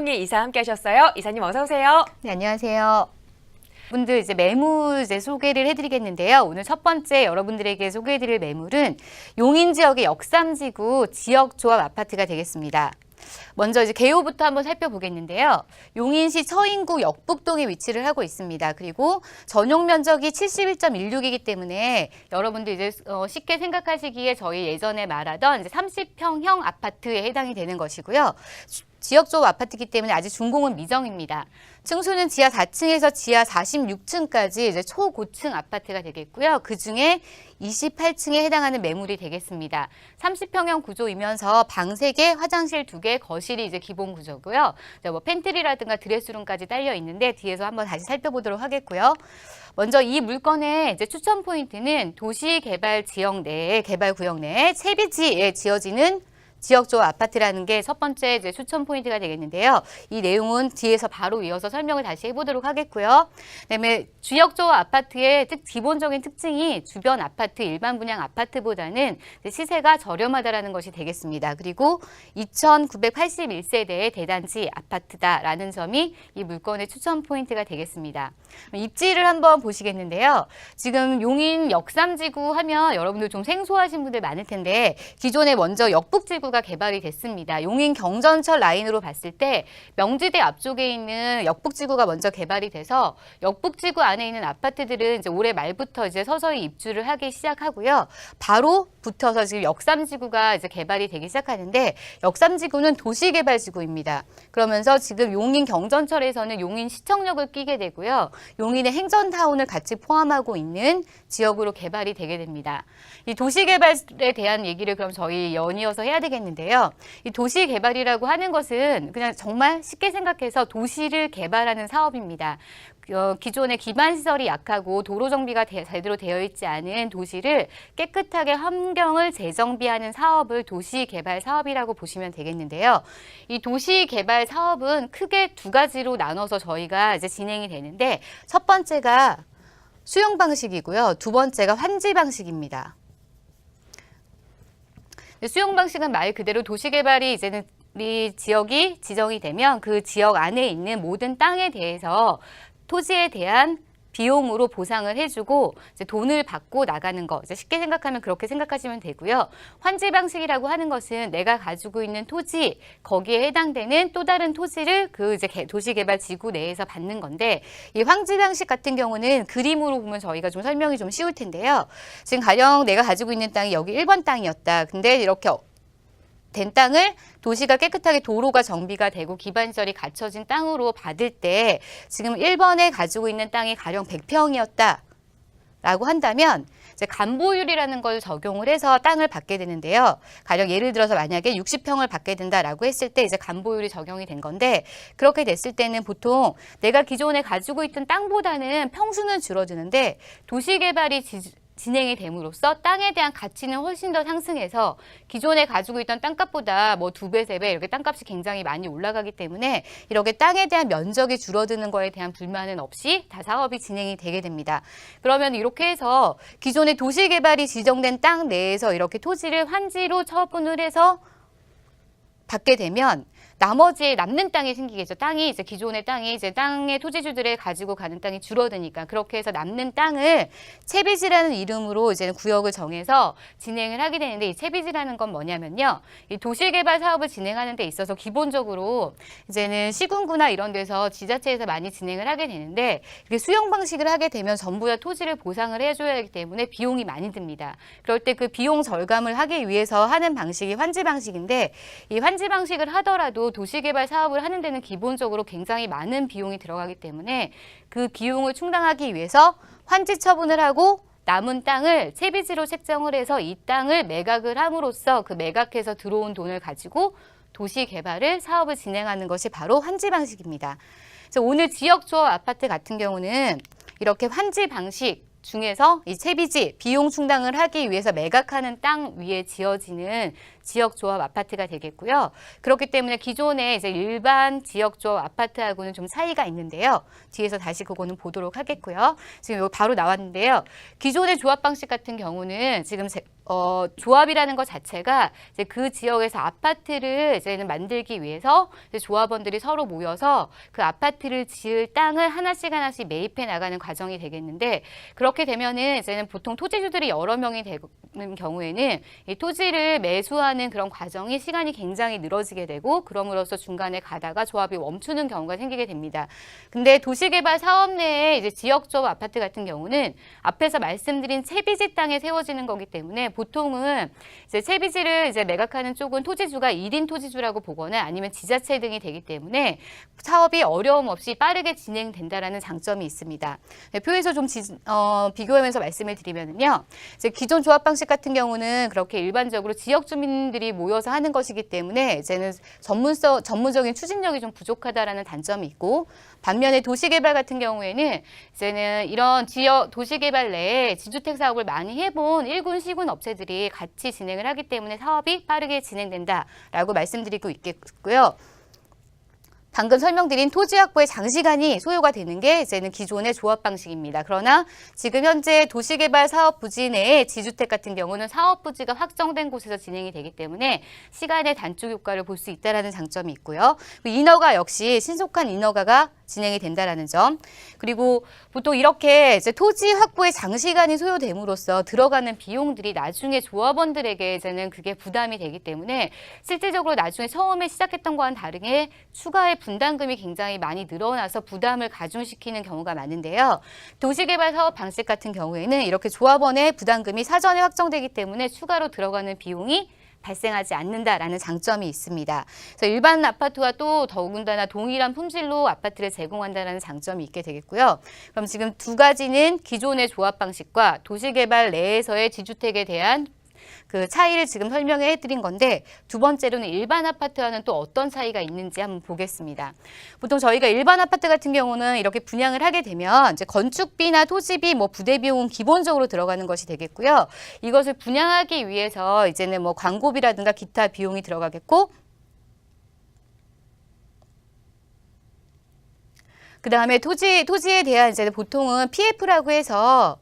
김성길 이사 함께 하셨어요. 이사님 어서 오세요. 네, 안녕하세요. 분들 이제 매물 소개를 해드리겠는데요. 오늘 첫 번째 여러분들에게 소개해드릴 매물은 용인 지역의 역삼지구 지역조합 아파트가 되겠습니다. 먼저 이제 개요부터 한번 살펴보겠는데요. 용인시 처인구 역북동에 위치를 하고 있습니다. 그리고 전용 면적이 71.16이기 때문에 여러분들 이제 쉽게 생각하시기에 저희 예전에 말하던 이제 30평형 아파트에 해당이 되는 것이고요. 지역조합 아파트이기 때문에 아직 준공은 미정입니다. 층수는 지하 4층에서 지하 46층까지 이제 초고층 아파트가 되겠고요. 그중에 28층에 해당하는 매물이 되겠습니다. 30평형 구조이면서 방 3개, 화장실 2개, 거실이 이제 기본 구조고요. 뭐 팬트리라든가 드레스룸까지 딸려 있는데 뒤에서 한번 다시 살펴보도록 하겠고요. 먼저 이 물건의 이제 추천 포인트는 도시개발 지역 내에 개발 구역 내에 채비지에 지어지는 지역조합 아파트라는 게 첫 번째 이제 추천 포인트가 되겠는데요. 이 내용은 뒤에서 바로 이어서 설명을 다시 해보도록 하겠고요. 그다음에 지역조합 아파트의 기본적인 특징이 주변 아파트, 일반 분양 아파트보다는 시세가 저렴하다라는 것이 되겠습니다. 그리고 2,981세대의 대단지 아파트다라는 점이 이 물건의 추천 포인트가 되겠습니다. 입지를 한번 보시겠는데요. 지금 용인 역삼지구 하면 여러분들 좀 생소하신 분들 많을 텐데 기존에 먼저 역북지구 가 개발이 됐습니다. 용인 경전철 라인으로 봤을 때 명지대 앞쪽에 있는 역북지구가 먼저 개발이 돼서 역북지구 안에 있는 아파트들은 이제 올해 말부터 이제 서서히 입주를 하기 시작하고요. 바로 붙어서 지금 역삼지구가 이제 개발이 되기 시작하는데 역삼지구는 도시개발지구입니다. 그러면서 지금 용인 경전철에서는 용인 시청역을 끼게 되고요. 용인의 행전타운을 같이 포함하고 있는 지역으로 개발이 되게 됩니다. 이 도시개발에 대한 얘기를 그럼 저희 연이어서 해야 되겠는데요. 이 도시개발이라고 하는 것은 그냥 정말 쉽게 생각해서 도시를 개발하는 사업입니다. 기존의 기반시설이 약하고 도로 정비가 제대로 되어 있지 않은 도시를 깨끗하게 환경을 재정비하는 사업을 도시개발 사업이라고 보시면 되겠는데요. 이 도시개발 사업은 크게 2가지로 나눠서 저희가 이제 진행이 되는데 첫 번째가 수용 방식이고요. 2번째가 환지 방식입니다. 수용 방식은 말 그대로 도시개발이 이제는 이 지역이 지정이 되면 그 지역 안에 있는 모든 땅에 대해서 토지에 대한 비용으로 보상을 해주고 이제 돈을 받고 나가는 거. 이제 쉽게 생각하면 그렇게 생각하시면 되고요. 환지 방식이라고 하는 것은 내가 가지고 있는 토지, 거기에 해당되는 또 다른 토지를 그 이제 도시개발 지구 내에서 받는 건데 이 환지 방식 같은 경우는 그림으로 보면 저희가 좀 설명이 좀 쉬울 텐데요. 지금 가령 내가 가지고 있는 땅이 여기 1번 땅이었다. 근데 이렇게 된 땅을 도시가 깨끗하게 도로가 정비가 되고 기반시설이 갖춰진 땅으로 받을 때 지금 1번에 가지고 있는 땅이 가령 100평이었다 라고 한다면 이제 간보율이라는 걸 적용을 해서 땅을 받게 되는데요. 가령 예를 들어서 만약에 60평을 받게 된다라고 했을 때 이제 간보율이 적용이 된 건데 그렇게 됐을 때는 보통 내가 기존에 가지고 있던 땅보다는 평수는 줄어드는데 도시개발이 진행이 됨으로써 땅에 대한 가치는 훨씬 더 상승해서 기존에 가지고 있던 땅값보다 뭐 2배, 3배 이렇게 땅값이 굉장히 많이 올라가기 때문에 이렇게 땅에 대한 면적이 줄어드는 거에 대한 불만은 없이 다 사업이 진행이 되게 됩니다. 그러면 이렇게 해서 기존의 도시개발이 지정된 땅 내에서 이렇게 토지를 환지로 처분을 해서 받게 되면 나머지 남는 땅이 생기겠죠. 땅이 이제 기존의 땅이 이제 땅의 토지주들의 가지고 가는 땅이 줄어드니까 그렇게 해서 남는 땅을 채비지라는 이름으로 이제는 구역을 정해서 진행을 하게 되는데 이 채비지라는 건 뭐냐면요. 이 도시개발 사업을 진행하는 데 있어서 기본적으로 이제는 시군구나 이런 데서 지자체에서 많이 진행을 하게 되는데 이렇게 수용 방식을 하게 되면 전부 다 토지를 보상을 해줘야 하기 때문에 비용이 많이 듭니다. 그럴 때 그 비용 절감을 하기 위해서 하는 방식이 환지 방식인데 이 환지 방식을 하더라도 도시개발 사업을 하는 데는 기본적으로 굉장히 많은 비용이 들어가기 때문에 그 비용을 충당하기 위해서 환지 처분을 하고 남은 땅을 채비지로 책정을 해서 이 땅을 매각을 함으로써 그 매각해서 들어온 돈을 가지고 도시개발을 사업을 진행하는 것이 바로 환지 방식입니다. 그래서 오늘 지역조합 아파트 같은 경우는 이렇게 환지 방식 중에서 이 채비지 비용 충당을 하기 위해서 매각하는 땅 위에 지어지는 지역조합 아파트가 되겠고요. 그렇기 때문에 기존의 이제 일반 지역조합 아파트하고는 좀 차이가 있는데요. 뒤에서 다시 그거는 보도록 하겠고요. 지금 여기 바로 나왔는데요. 기존의 조합 방식 같은 경우는 지금 조합이라는 것 자체가 이제 그 지역에서 아파트를 이제는 만들기 위해서 이제 조합원들이 서로 모여서 그 아파트를 지을 땅을 하나씩 매입해 나가는 과정이 되겠는데, 그렇게 되면은 이제는 보통 토지주들이 여러 명이 되는 경우에는 이 토지를 매수하는 그런 과정이 시간이 굉장히 늘어지게 되고, 그럼으로써 중간에 가다가 조합이 멈추는 경우가 생기게 됩니다. 근데 도시개발 사업 내에 이제 지역조합 아파트 같은 경우는 앞에서 말씀드린 채비지 땅에 세워지는 거기 때문에 보통은 이제 채비지를 이제 매각하는 쪽은 토지주가 1인 토지주라고 보거나 아니면 지자체 등이 되기 때문에 사업이 어려움 없이 빠르게 진행된다라는 장점이 있습니다. 네, 표에서 좀 비교하면서 말씀을 드리면요, 이제 기존 조합 방식 같은 경우는 그렇게 일반적으로 지역 주민들이 모여서 하는 것이기 때문에 이제는 전문적인 추진력이 좀 부족하다라는 단점이 있고, 반면에 도시개발 같은 경우에는 이제는 이런 지역 도시개발 내에 지주택 사업을 많이 해본 1군, 시군 업체들이 같이 진행을 하기 때문에 사업이 빠르게 진행된다라고 말씀드리고 있겠고요. 방금 설명드린 토지 확보에 장시간이 소요가 되는 게 이제는 기존의 조합 방식입니다. 그러나 지금 현재 도시개발 사업 부지 내에 지주택 같은 경우는 사업 부지가 확정된 곳에서 진행이 되기 때문에 시간의 단축 효과를 볼 수 있다는 장점이 있고요. 인허가 역시 신속한 인허가가 진행이 된다라는 점. 그리고 보통 이렇게 이제 토지 확보에 장시간이 소요됨으로써 들어가는 비용들이 나중에 조합원들에게 이제는 그게 부담이 되기 때문에 실질적으로 나중에 처음에 시작했던 거와는 다르게 추가의 분담금이 굉장히 많이 늘어나서 부담을 가중시키는 경우가 많은데요. 도시개발 사업 방식 같은 경우에는 이렇게 조합원의 부담금이 사전에 확정되기 때문에 추가로 들어가는 비용이 발생하지 않는다라는 장점이 있습니다. 그래서 일반 아파트와 또 더군다나 동일한 품질로 아파트를 제공한다는 장점이 있게 되겠고요. 그럼 지금 두 가지는 기존의 조합 방식과 도시개발 내에서의 지주택에 대한 그 차이를 지금 설명해 드린 건데, 두 번째로는 일반 아파트와는 또 어떤 차이가 있는지 한번 보겠습니다. 보통 저희가 일반 아파트 같은 경우는 이렇게 분양을 하게 되면 이제 건축비나 토지비, 부대 비용은 기본적으로 들어가는 것이 되겠고요. 이것을 분양하기 위해서 이제는 광고비라든가 기타 비용이 들어가겠고, 그 다음에 토지에 대한 이제 보통은 PF라고 해서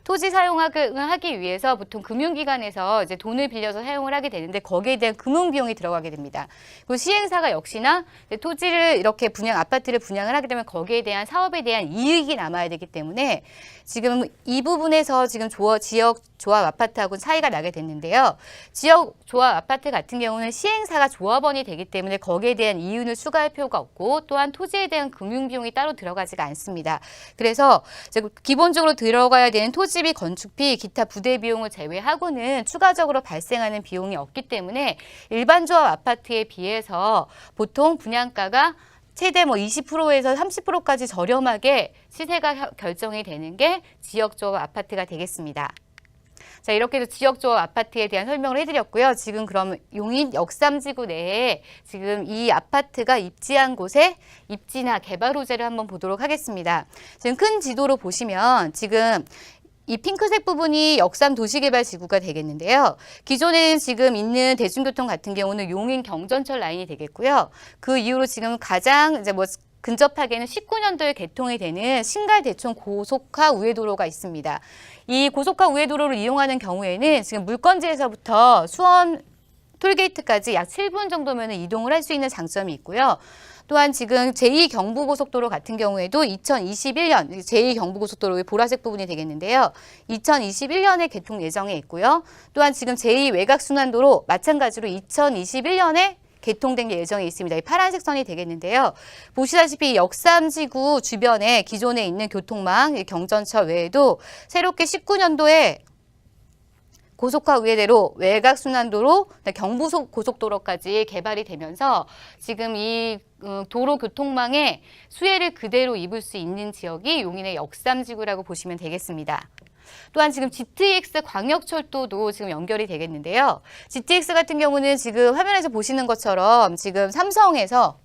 토지 사용하기 위해서 보통 금융기관에서 이제 돈을 빌려서 사용을 하게 되는데 거기에 대한 금융비용이 들어가게 됩니다. 그리고 시행사가 역시나 토지를 이렇게 아파트를 분양을 하게 되면 거기에 대한 사업에 대한 이익이 남아야 되기 때문에 지금 이 부분에서 지금 지역 조합 아파트하고는 차이가 나게 됐는데요. 지역 조합 아파트 같은 경우는 시행사가 조합원이 되기 때문에 거기에 대한 이윤을 추가할 필요가 없고, 또한 토지에 대한 금융비용이 따로 들어가지가 않습니다. 그래서 기본적으로 들어가야 되는 토지비, 건축비, 기타 부대 비용을 제외하고는 추가적으로 발생하는 비용이 없기 때문에 일반 조합 아파트에 비해서 보통 분양가가 최대 20%에서 30%까지 저렴하게 시세가 결정이 되는 게 지역조합 아파트가 되겠습니다. 자, 이렇게 해서 지역조합 아파트에 대한 설명을 해드렸고요. 지금 그럼 용인 역삼지구 내에 지금 이 아파트가 입지한 곳의 입지나 개발 호재를 한번 보도록 하겠습니다. 지금 큰 지도로 보시면 지금 이 핑크색 부분이 역삼 도시개발지구가 되겠는데요. 기존에는 지금 있는 대중교통 같은 경우는 용인 경전철 라인이 되겠고요. 그 이후로 지금 가장 이제 근접하게는 19년도에 개통이 되는 신갈대촌 고속화 우회도로가 있습니다. 이 고속화 우회도로를 이용하는 경우에는 지금 물건지에서부터 수원 톨게이트까지 약 7분 정도면 이동을 할 수 있는 장점이 있고요. 또한 지금 제2경부고속도로 같은 경우에도 2021년 제2경부고속도로의 보라색 부분이 되겠는데요. 2021년에 개통 예정에 있고요. 또한 지금 제2외곽순환도로 마찬가지로 2021년에 개통된 게 예정에 있습니다. 이 파란색 선이 되겠는데요. 보시다시피 역삼지구 주변에 기존에 있는 교통망, 경전철 외에도 새롭게 19년도에 고속화 우회대로, 외곽순환도로, 경부고속도로까지 개발이 되면서 지금 이 도로 교통망의 수혜를 그대로 입을 수 있는 지역이 용인의 역삼지구라고 보시면 되겠습니다. 또한 지금 GTX 광역철도도 지금 연결이 되겠는데요. GTX 같은 경우는 지금 화면에서 보시는 것처럼 지금 삼성에서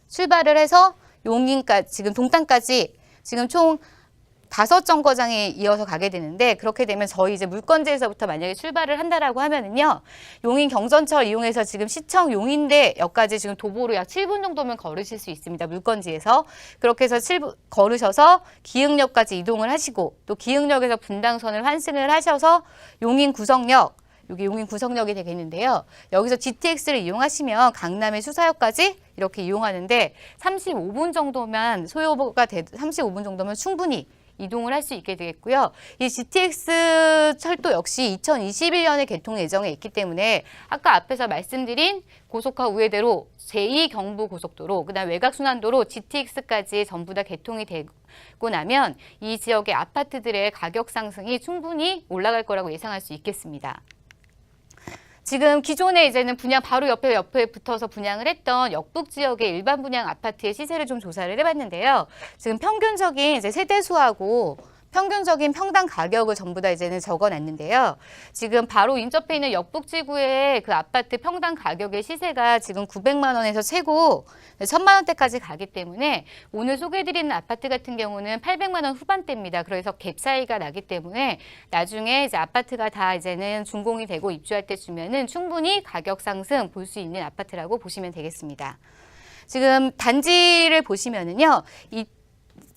출발을 해서 용인까지, 지금 동탄까지 지금 총 5 정거장이 이어서 가게 되는데 그렇게 되면 저희 이제 물건지에서부터 만약에 출발을 한다라고 하면은요. 용인 경전철 이용해서 지금 시청 용인대역까지 지금 도보로 약 7분 정도면 걸으실 수 있습니다. 물건지에서. 그렇게 해서 7분 걸으셔서 기흥역까지 이동을 하시고 또 기흥역에서 분당선을 환승을 하셔서 용인 구성역 여기 용인 구성역이 되겠는데요. 여기서 GTX를 이용하시면 강남의 수사역까지 이렇게 이용하는데 35분 정도면 35분 정도면 충분히 이동을 할 수 있게 되겠고요. 이 GTX 철도 역시 2021년에 개통 예정에 있기 때문에 아까 앞에서 말씀드린 고속화 우회대로 제2경부고속도로, 그다음 외곽순환도로 GTX까지 전부 다 개통이 되고 나면 이 지역의 아파트들의 가격 상승이 충분히 올라갈 거라고 예상할 수 있겠습니다. 지금 기존에 이제는 분양 바로 옆에 붙어서 분양을 했던 역북 지역의 일반 분양 아파트의 시세를 좀 조사를 해봤는데요. 지금 평균적인 이제 세대수하고 평균적인 평당 가격을 전부 다 이제는 적어놨는데요. 지금 바로 인접해 있는 역북지구의 그 아파트 평당 가격의 시세가 지금 900만 원에서 최고 1000만 원대까지 가기 때문에 오늘 소개해드리는 아파트 같은 경우는 800만 원 후반대입니다. 그래서 갭 차이가 나기 때문에 나중에 이제 아파트가 다 이제는 준공이 되고 입주할 때쯤에는 충분히 가격 상승 볼 수 있는 아파트라고 보시면 되겠습니다. 지금 단지를 보시면은요, 이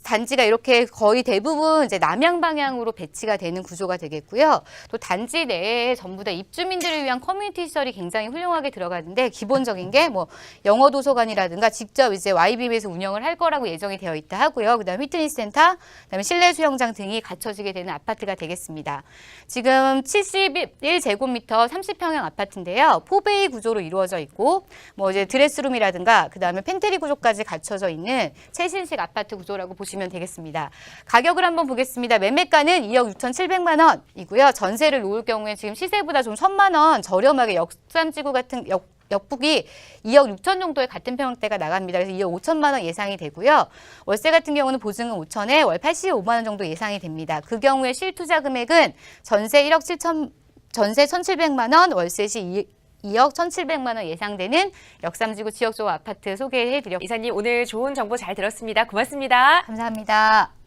단지가 이렇게 거의 대부분 이제 남향 방향으로 배치가 되는 구조가 되겠고요. 또 단지 내에 전부 다 입주민들을 위한 커뮤니티 시설이 굉장히 훌륭하게 들어가는데 기본적인 게 뭐 영어 도서관이라든가 직접 이제 YB에서 운영을 할 거라고 예정이 되어 있다 하고요. 그다음에 피트니스 센터, 그다음에 실내 수영장 등이 갖춰지게 되는 아파트가 되겠습니다. 지금 71제곱미터 30평형 아파트인데요. 4베이 구조로 이루어져 있고 뭐 이제 드레스룸이라든가 그다음에 팬트리 구조까지 갖춰져 있는 최신식 아파트 구조라고 보시면 되겠습니다. 가격을 한번 보겠습니다. 매매가는 2억 6,700만 원이고요. 전세를 놓을 경우에 지금 시세보다 좀 1,000만 원 저렴하게 역삼지구 같은 역북이 2억 6천 정도의 같은 평대가 나갑니다. 그래서 2억 5천만 원 예상이 되고요. 월세 같은 경우는 보증금 5천에 월 85만 원 정도 예상이 됩니다. 그 경우에 실투자 금액은 전세 1,700만 원, 월세 시 2억 1,700만 원 예상되는 역삼지구 지역적 아파트 소개해드렸습니다. 이사님 오늘 좋은 정보 잘 들었습니다. 고맙습니다. 감사합니다.